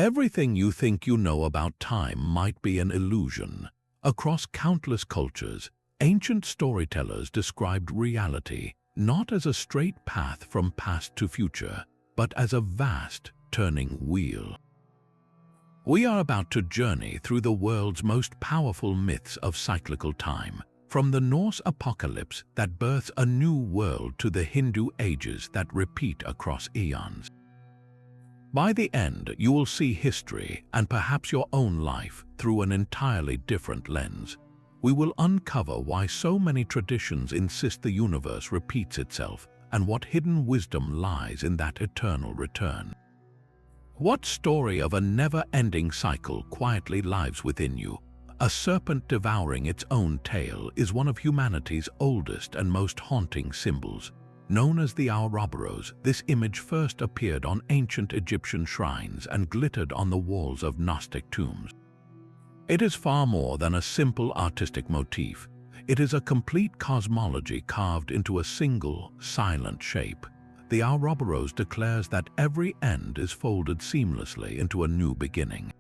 Everything you think you know about time might be an illusion. Across countless cultures, ancient storytellers described reality not as a straight path from past to future, but as a vast, turning wheel. We are about to journey through the world's most powerful myths of cyclical time, from the Norse apocalypse that births a new world to the Hindu ages that repeat across eons. By the end, you will see history, and perhaps your own life, through an entirely different lens. We will uncover why so many traditions insist the universe repeats itself, and what hidden wisdom lies in that eternal return. What story of a never-ending cycle quietly lives within you? A serpent devouring its own tail is one of humanity's oldest and most haunting symbols. Known as the Ouroboros, this image first appeared on ancient Egyptian shrines and glittered on the walls of Gnostic tombs. It is far more than a simple artistic motif. It is a complete cosmology carved into a single, silent shape. The Ouroboros declares that every end is folded seamlessly into a new beginning.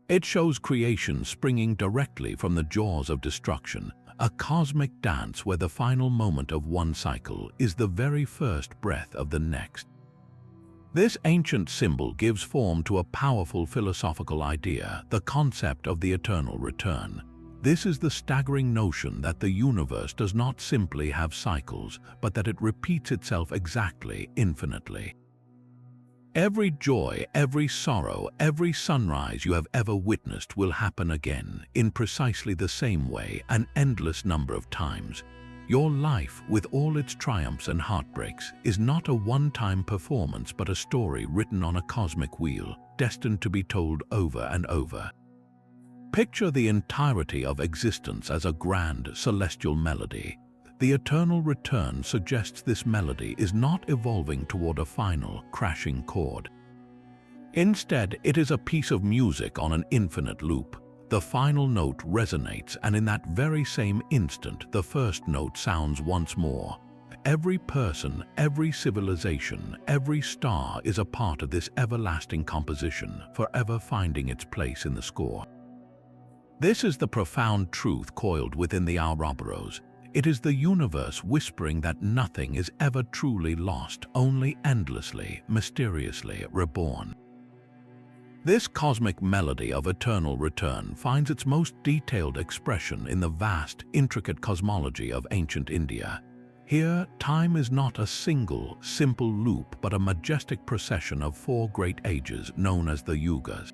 It shows creation springing directly from the jaws of destruction, a cosmic dance where the final moment of one cycle is the very first breath of the next. This ancient symbol gives form to a powerful philosophical idea, the concept of the eternal return. This is the staggering notion that the universe does not simply have cycles, but that it repeats itself exactly, infinitely. Every joy, every sorrow, every sunrise you have ever witnessed will happen again, in precisely the same way, an endless number of times. Your life, with all its triumphs and heartbreaks, is not a one-time performance but a story written on a cosmic wheel, destined to be told over and over. Picture the entirety of existence as a grand, celestial melody. The eternal return suggests this melody is not evolving toward a final, crashing chord. Instead, it is a piece of music on an infinite loop. The final note resonates, and in that very same instant, the first note sounds once more. Every person, every civilization, every star is a part of this everlasting composition, forever finding its place in the score. This is the profound truth coiled within the Ouroboros. It is the universe whispering that nothing is ever truly lost, only endlessly, mysteriously reborn. This cosmic melody of eternal return finds its most detailed expression in the vast, intricate cosmology of ancient India. Here, time is not a single, simple loop, but a majestic procession of four great ages known as the Yugas.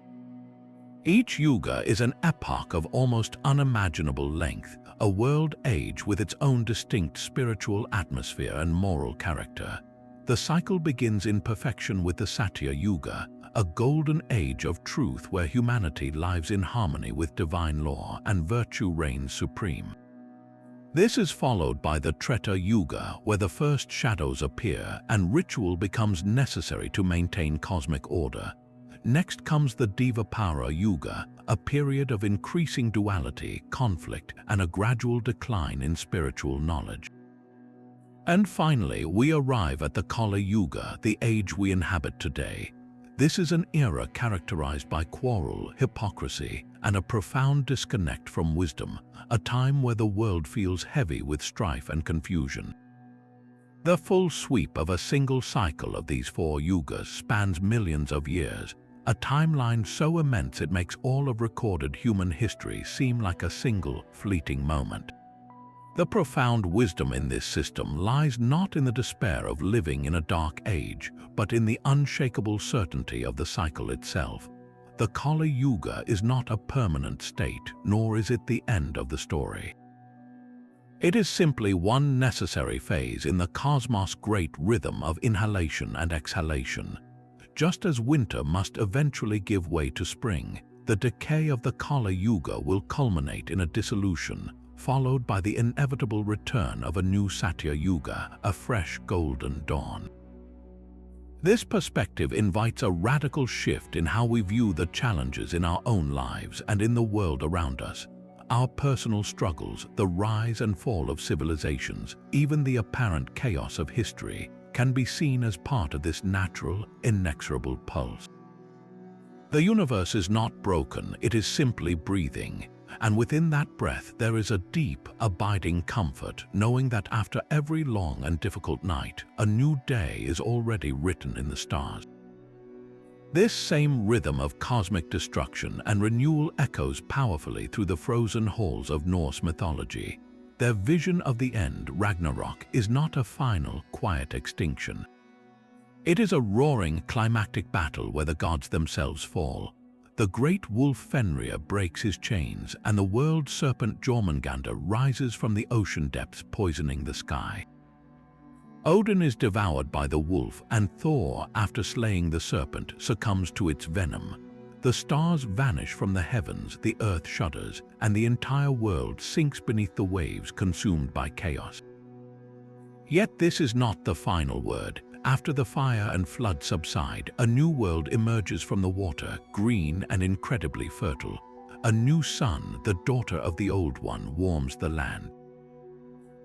Each Yuga is an epoch of almost unimaginable length, a world age with its own distinct spiritual atmosphere and moral character. The cycle begins in perfection with the Satya Yuga, a golden age of truth where humanity lives in harmony with divine law and virtue reigns supreme. This is followed by the Treta Yuga, where the first shadows appear and ritual becomes necessary to maintain cosmic order. Next comes the Dvapara Yuga, a period of increasing duality, conflict, and a gradual decline in spiritual knowledge. And finally, we arrive at the Kali Yuga, the age we inhabit today. This is an era characterized by quarrel, hypocrisy, and a profound disconnect from wisdom, a time where the world feels heavy with strife and confusion. The full sweep of a single cycle of these four yugas spans millions of years, a timeline so immense it makes all of recorded human history seem like a single, fleeting moment. The profound wisdom in this system lies not in the despair of living in a dark age, but in the unshakable certainty of the cycle itself. The Kali Yuga is not a permanent state, nor is it the end of the story. It is simply one necessary phase in the cosmos' great rhythm of inhalation and exhalation. Just as winter must eventually give way to spring, the decay of the Kali Yuga will culminate in a dissolution, followed by the inevitable return of a new Satya Yuga, a fresh golden dawn. This perspective invites a radical shift in how we view the challenges in our own lives and in the world around us. Our personal struggles, the rise and fall of civilizations, even the apparent chaos of history, can be seen as part of this natural, inexorable pulse. The universe is not broken, it is simply breathing. And within that breath there is a deep, abiding comfort, knowing that after every long and difficult night, a new day is already written in the stars. This same rhythm of cosmic destruction and renewal echoes powerfully through the frozen halls of Norse mythology. Their vision of the end, Ragnarök, is not a final, quiet extinction. It is a roaring, climactic battle where the gods themselves fall. The great wolf Fenrir breaks his chains, and the world serpent Jormungandr rises from the ocean depths, poisoning the sky. Odin is devoured by the wolf, and Thor, after slaying the serpent, succumbs to its venom. The stars vanish from the heavens, the earth shudders, and the entire world sinks beneath the waves, consumed by chaos. Yet this is not the final word. After the fire and flood subside, a new world emerges from the water, green and incredibly fertile. A new sun, the daughter of the old one, warms the land.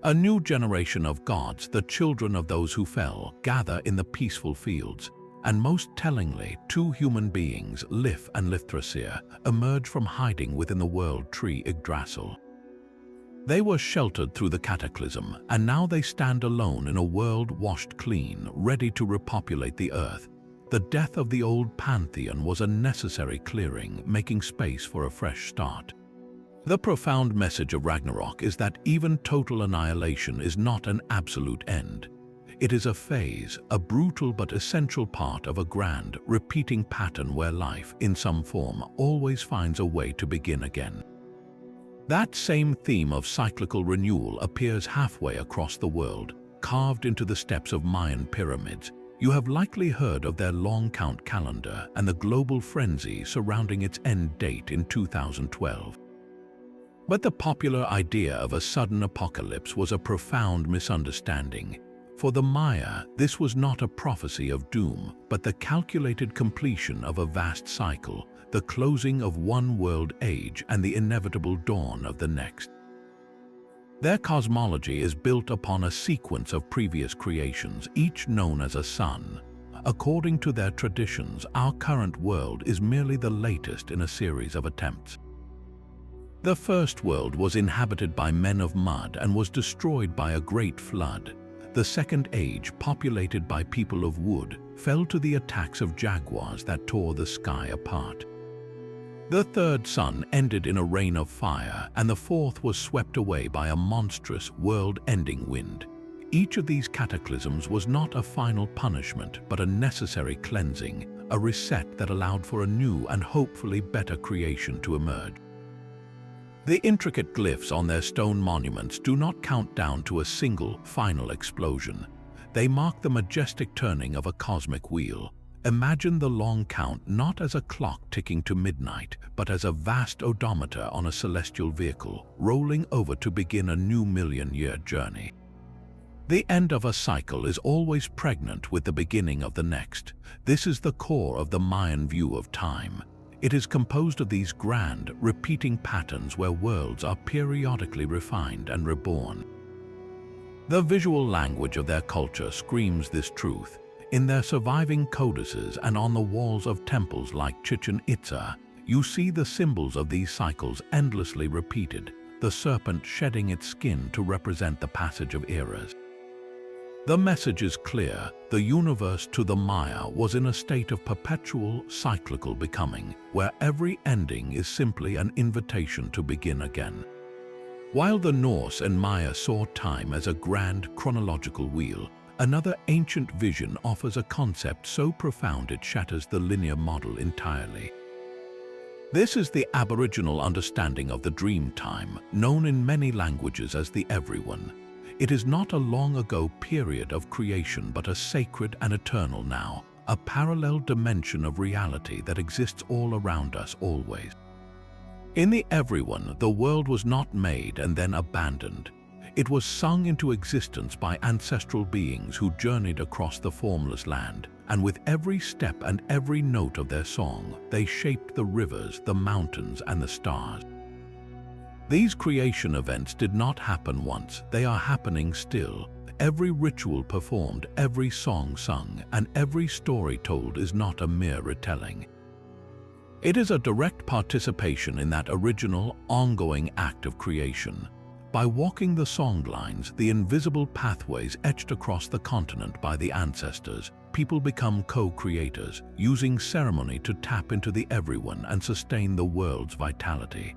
A new generation of gods, the children of those who fell, gather in the peaceful fields. And most tellingly, two human beings, Lif and Lifthrasir, emerge from hiding within the world tree Yggdrasil. They were sheltered through the cataclysm, and now they stand alone in a world washed clean, ready to repopulate the earth. The death of the old pantheon was a necessary clearing, making space for a fresh start. The profound message of Ragnarök is that even total annihilation is not an absolute end. It is a phase, a brutal but essential part of a grand, repeating pattern where life, in some form, always finds a way to begin again. That same theme of cyclical renewal appears halfway across the world, carved into the steps of Mayan pyramids. You have likely heard of their long count calendar and the global frenzy surrounding its end date in 2012. But the popular idea of a sudden apocalypse was a profound misunderstanding. For the Maya, this was not a prophecy of doom, but the calculated completion of a vast cycle, the closing of one world age and the inevitable dawn of the next. Their cosmology is built upon a sequence of previous creations, each known as a sun. According to their traditions, our current world is merely the latest in a series of attempts. The first world was inhabited by men of mud and was destroyed by a great flood. The second age, populated by people of wood, fell to the attacks of jaguars that tore the sky apart. The third sun ended in a rain of fire, and the fourth was swept away by a monstrous, world-ending wind. Each of these cataclysms was not a final punishment, but a necessary cleansing, a reset that allowed for a new and hopefully better creation to emerge. The intricate glyphs on their stone monuments do not count down to a single, final explosion. They mark the majestic turning of a cosmic wheel. Imagine the long count not as a clock ticking to midnight, but as a vast odometer on a celestial vehicle, rolling over to begin a new million-year journey. The end of a cycle is always pregnant with the beginning of the next. This is the core of the Mayan view of time. It is composed of these grand, repeating patterns where worlds are periodically refined and reborn. The visual language of their culture screams this truth. In their surviving codices and on the walls of temples like Chichen Itza, you see the symbols of these cycles endlessly repeated, the serpent shedding its skin to represent the passage of eras. The message is clear: the universe to the Maya was in a state of perpetual, cyclical becoming, where every ending is simply an invitation to begin again. While the Norse and Maya saw time as a grand chronological wheel, another ancient vision offers a concept so profound it shatters the linear model entirely. This is the Aboriginal understanding of the dream time, known in many languages as the everyone. It is not a long ago period of creation, but a sacred and eternal now, a parallel dimension of reality that exists all around us always. In the everyone, the world was not made and then abandoned. It was sung into existence by ancestral beings who journeyed across the formless land, and with every step and every note of their song, they shaped the rivers, the mountains, and the stars. These creation events did not happen once, they are happening still. Every ritual performed, every song sung, and every story told is not a mere retelling. It is a direct participation in that original, ongoing act of creation. By walking the songlines, the invisible pathways etched across the continent by the ancestors, people become co-creators, using ceremony to tap into the everyone and sustain the world's vitality.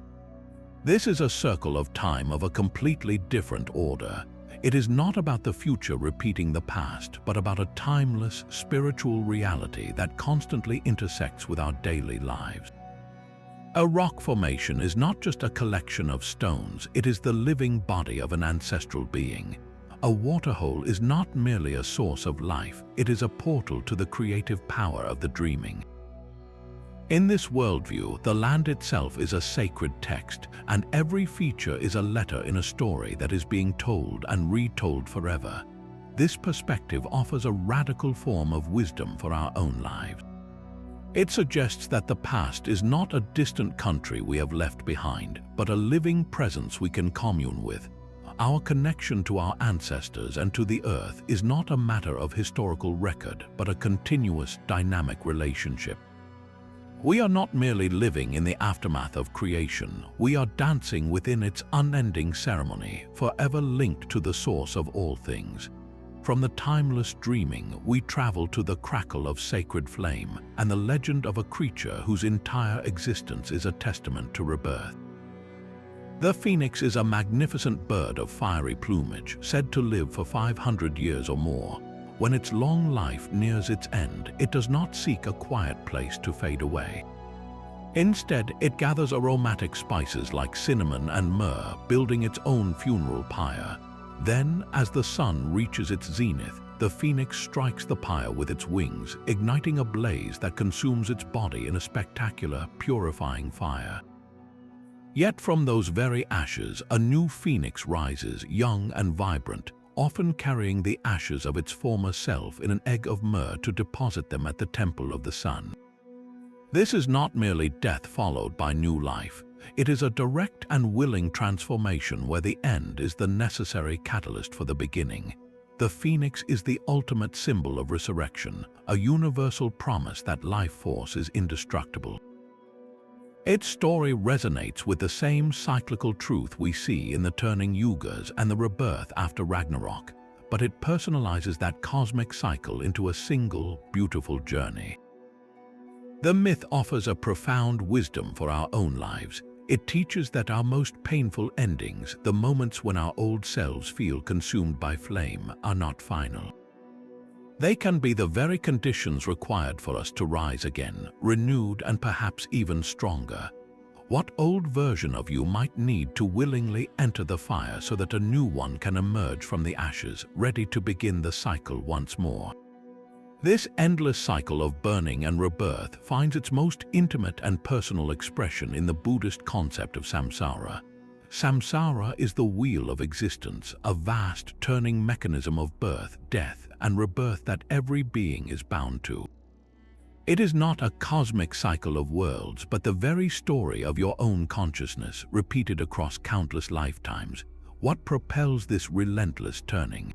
This is a circle of time of a completely different order. It is not about the future repeating the past, but about a timeless, spiritual reality that constantly intersects with our daily lives. A rock formation is not just a collection of stones, it is the living body of an ancestral being. A waterhole is not merely a source of life, it is a portal to the creative power of the dreaming. In this worldview, the land itself is a sacred text, and every feature is a letter in a story that is being told and retold forever. This perspective offers a radical form of wisdom for our own lives. It suggests that the past is not a distant country we have left behind, but a living presence we can commune with. Our connection to our ancestors and to the earth is not a matter of historical record, but a continuous, dynamic relationship. We are not merely living in the aftermath of creation, we are dancing within its unending ceremony, forever linked to the source of all things. From the timeless dreaming, we travel to the crackle of sacred flame and the legend of a creature whose entire existence is a testament to rebirth. The phoenix is a magnificent bird of fiery plumage, said to live for 500 years or more. When its long life nears its end, it does not seek a quiet place to fade away. Instead, it gathers aromatic spices like cinnamon and myrrh, building its own funeral pyre. Then, as the sun reaches its zenith, the phoenix strikes the pyre with its wings, igniting a blaze that consumes its body in a spectacular, purifying fire. Yet from those very ashes, a new phoenix rises, young and vibrant, often carrying the ashes of its former self in an egg of myrrh to deposit them at the temple of the sun. This is not merely death followed by new life. It is a direct and willing transformation where the end is the necessary catalyst for the beginning. The phoenix is the ultimate symbol of resurrection, a universal promise that life force is indestructible. Its story resonates with the same cyclical truth we see in the turning Yugas and the rebirth after Ragnarök, but it personalizes that cosmic cycle into a single, beautiful journey. The myth offers a profound wisdom for our own lives. It teaches that our most painful endings, the moments when our old selves feel consumed by flame, are not final. They can be the very conditions required for us to rise again, renewed and perhaps even stronger. What old version of you might need to willingly enter the fire so that a new one can emerge from the ashes, ready to begin the cycle once more? This endless cycle of burning and rebirth finds its most intimate and personal expression in the Buddhist concept of samsara. Samsara is the wheel of existence, a vast turning mechanism of birth, death, and rebirth that every being is bound to. It is not a cosmic cycle of worlds, but the very story of your own consciousness, repeated across countless lifetimes. What propels this relentless turning?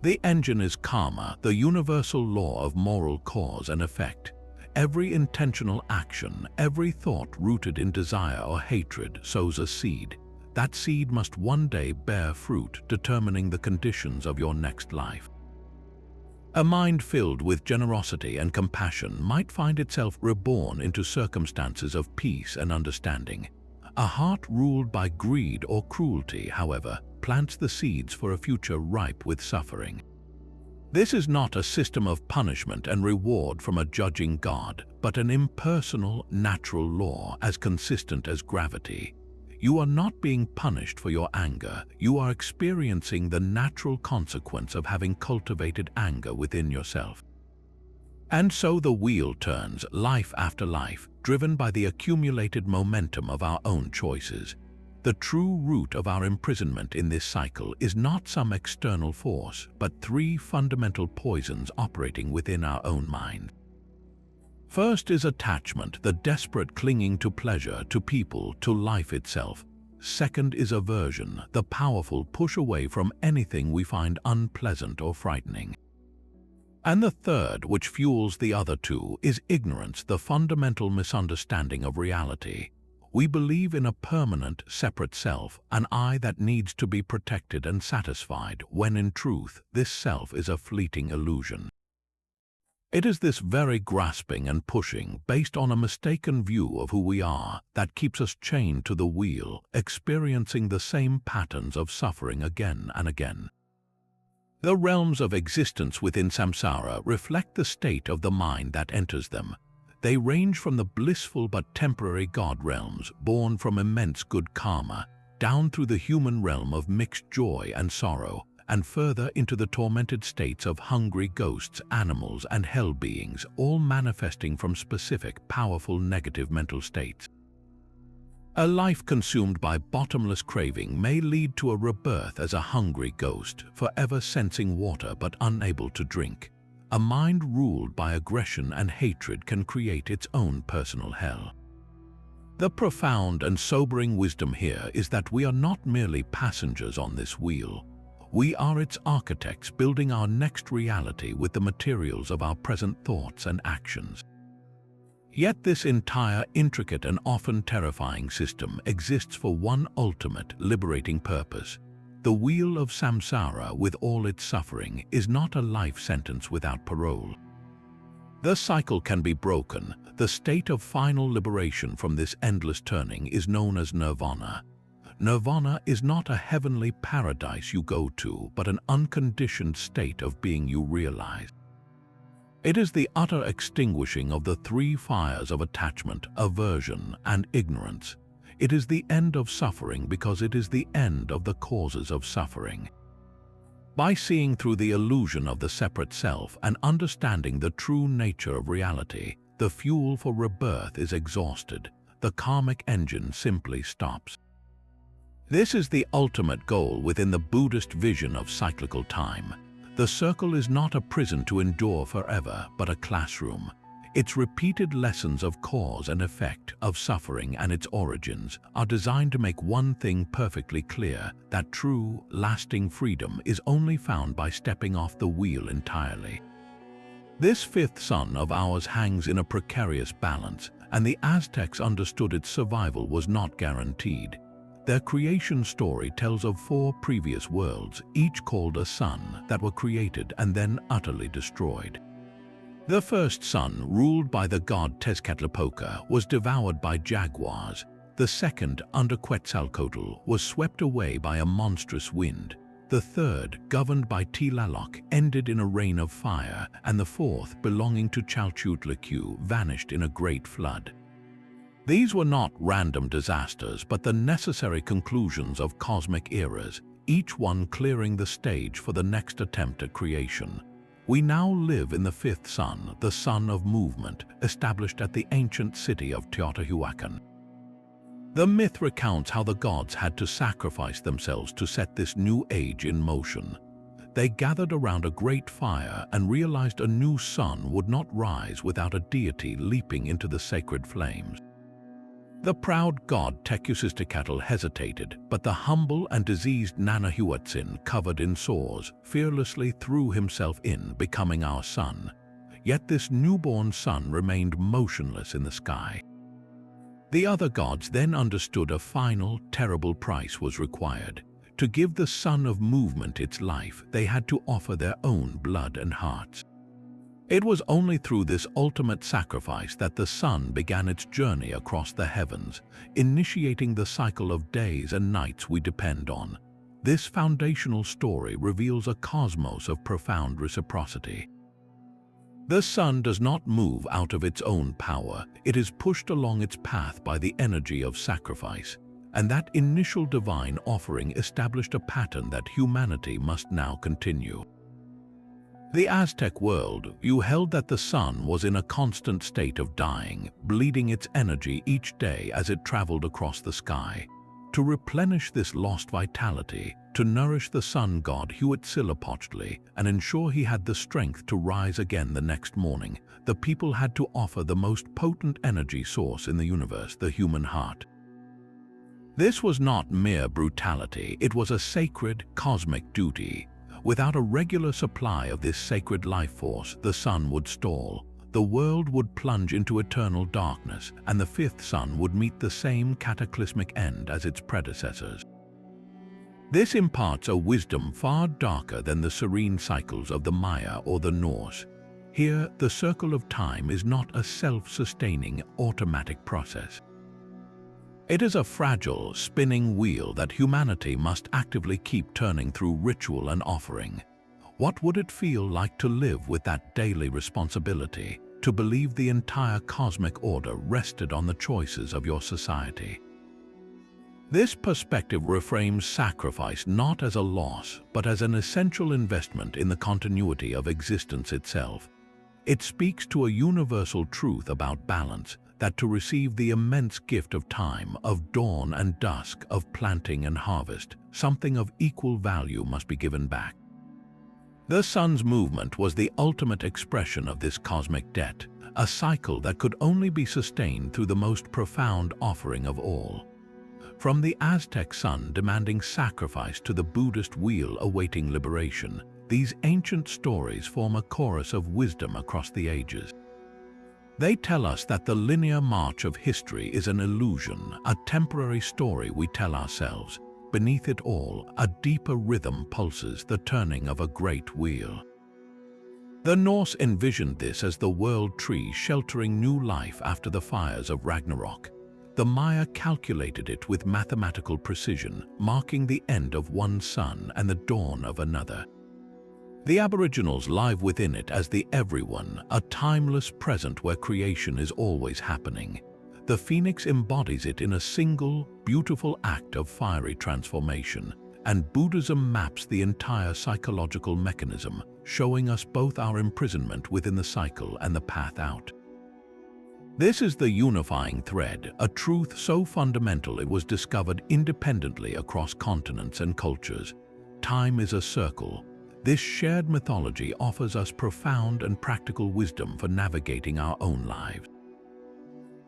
The engine is karma, the universal law of moral cause and effect. Every intentional action, every thought rooted in desire or hatred sows a seed. That seed must one day bear fruit, determining the conditions of your next life. A mind filled with generosity and compassion might find itself reborn into circumstances of peace and understanding. A heart ruled by greed or cruelty, however, plants the seeds for a future ripe with suffering. This is not a system of punishment and reward from a judging God, but an impersonal, natural law as consistent as gravity. You are not being punished for your anger, you are experiencing the natural consequence of having cultivated anger within yourself. And so the wheel turns, life after life, driven by the accumulated momentum of our own choices. The true root of our imprisonment in this cycle is not some external force, but three fundamental poisons operating within our own mind. First is attachment, the desperate clinging to pleasure, to people, to life itself. Second is aversion, the powerful push away from anything we find unpleasant or frightening. And the third, which fuels the other two, is ignorance, the fundamental misunderstanding of reality. We believe in a permanent, separate self, an I that needs to be protected and satisfied, when in truth, this self is a fleeting illusion. It is this very grasping and pushing, based on a mistaken view of who we are, that keeps us chained to the wheel, experiencing the same patterns of suffering again and again. The realms of existence within samsara reflect the state of the mind that enters them. They range from the blissful but temporary god realms, born from immense good karma, down through the human realm of mixed joy and sorrow, and further into the tormented states of hungry ghosts, animals, and hell beings, all manifesting from specific, powerful negative mental states. A life consumed by bottomless craving may lead to a rebirth as a hungry ghost, forever sensing water but unable to drink. A mind ruled by aggression and hatred can create its own personal hell. The profound and sobering wisdom here is that we are not merely passengers on this wheel. We are its architects, building our next reality with the materials of our present thoughts and actions. Yet this entire intricate and often terrifying system exists for one ultimate, liberating purpose. The wheel of samsara, with all its suffering, is not a life sentence without parole. The cycle can be broken. The state of final liberation from this endless turning is known as nirvana. Nirvana is not a heavenly paradise you go to, but an unconditioned state of being you realize. It is the utter extinguishing of the three fires of attachment, aversion, and ignorance. It is the end of suffering because it is the end of the causes of suffering. By seeing through the illusion of the separate self and understanding the true nature of reality, the fuel for rebirth is exhausted. The karmic engine simply stops. This is the ultimate goal within the Buddhist vision of cyclical time. The circle is not a prison to endure forever, but a classroom. Its repeated lessons of cause and effect, of suffering and its origins, are designed to make one thing perfectly clear, that true, lasting freedom is only found by stepping off the wheel entirely. This fifth sun of ours hangs in a precarious balance, and the Aztecs understood its survival was not guaranteed. Their creation story tells of 4 previous worlds, each called a sun, that were created and then utterly destroyed. The first sun, ruled by the god Tezcatlipoca, was devoured by jaguars. The second, under Quetzalcoatl, was swept away by a monstrous wind. The third, governed by Tlaloc, ended in a rain of fire, and the fourth, belonging to Chalchutlicue, vanished in a great flood. These were not random disasters, but the necessary conclusions of cosmic eras, each one clearing the stage for the next attempt at creation. We now live in the fifth sun, the sun of movement, established at the ancient city of Teotihuacan. The myth recounts how the gods had to sacrifice themselves to set this new age in motion. They gathered around a great fire and realized a new sun would not rise without a deity leaping into the sacred flames. The proud god Tecutistecatl hesitated, but the humble and diseased Nanahuatzin, covered in sores, fearlessly threw himself in, becoming our sun. Yet this newborn sun remained motionless in the sky. The other gods then understood a final, terrible price was required. To give the sun of movement its life, they had to offer their own blood and hearts. It was only through this ultimate sacrifice that the sun began its journey across the heavens, initiating the cycle of days and nights we depend on. This foundational story reveals a cosmos of profound reciprocity. The sun does not move out of its own power. It is pushed along its path by the energy of sacrifice, and that initial divine offering established a pattern that humanity must now continue. The Aztec worldview held that the sun was in a constant state of dying, bleeding its energy each day as it traveled across the sky. To replenish this lost vitality, to nourish the sun god Huitzilopochtli and ensure he had the strength to rise again the next morning, the people had to offer the most potent energy source in the universe, the human heart. This was not mere brutality, it was a sacred, cosmic duty. Without a regular supply of this sacred life force, the sun would stall, the world would plunge into eternal darkness, and the fifth sun would meet the same cataclysmic end as its predecessors. This imparts a wisdom far darker than the serene cycles of the Maya or the Norse. Here, the circle of time is not a self-sustaining, automatic process. It is a fragile, spinning wheel that humanity must actively keep turning through ritual and offering. What would it feel like to live with that daily responsibility, to believe the entire cosmic order rested on the choices of your society? This perspective reframes sacrifice not as a loss, but as an essential investment in the continuity of existence itself. It speaks to a universal truth about balance, that to receive the immense gift of time, of dawn and dusk, of planting and harvest, something of equal value must be given back. The sun's movement was the ultimate expression of this cosmic debt, a cycle that could only be sustained through the most profound offering of all. From the Aztec sun demanding sacrifice to the Buddhist wheel awaiting liberation, these ancient stories form a chorus of wisdom across the ages. They tell us that the linear march of history is an illusion, a temporary story we tell ourselves. Beneath it all, a deeper rhythm pulses, the turning of a great wheel. The Norse envisioned this as the world tree sheltering new life after the fires of Ragnarök. The Maya calculated it with mathematical precision, marking the end of one sun and the dawn of another. The Aboriginals live within it as the everyone, a timeless present where creation is always happening. The phoenix embodies it in a single, beautiful act of fiery transformation, and Buddhism maps the entire psychological mechanism, showing us both our imprisonment within the cycle and the path out. This is the unifying thread, a truth so fundamental it was discovered independently across continents and cultures. Time is a circle. This shared mythology offers us profound and practical wisdom for navigating our own lives.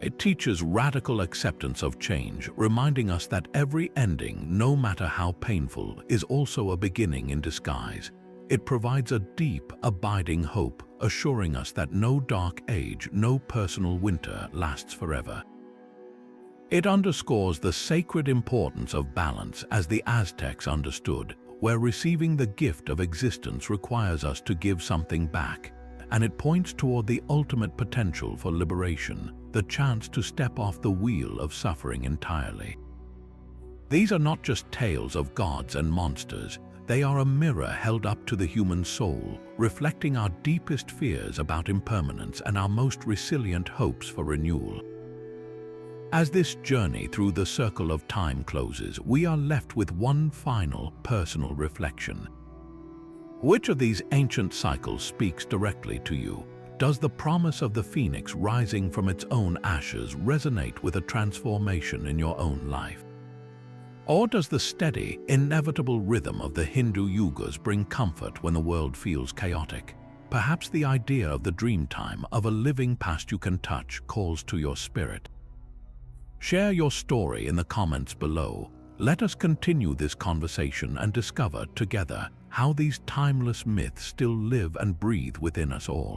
It teaches radical acceptance of change, reminding us that every ending, no matter how painful, is also a beginning in disguise. It provides a deep, abiding hope, assuring us that no dark age, no personal winter lasts forever. It underscores the sacred importance of balance as the Aztecs understood, where receiving the gift of existence requires us to give something back, and it points toward the ultimate potential for liberation, the chance to step off the wheel of suffering entirely. These are not just tales of gods and monsters, they are a mirror held up to the human soul, reflecting our deepest fears about impermanence and our most resilient hopes for renewal. As this journey through the circle of time closes, we are left with one final, personal reflection. Which of these ancient cycles speaks directly to you? Does the promise of the phoenix rising from its own ashes resonate with a transformation in your own life? Or does the steady, inevitable rhythm of the Hindu Yugas bring comfort when the world feels chaotic? Perhaps the idea of the dream time, of a living past you can touch, calls to your spirit. Share your story in the comments below. Let us continue this conversation and discover together how these timeless myths still live and breathe within us all.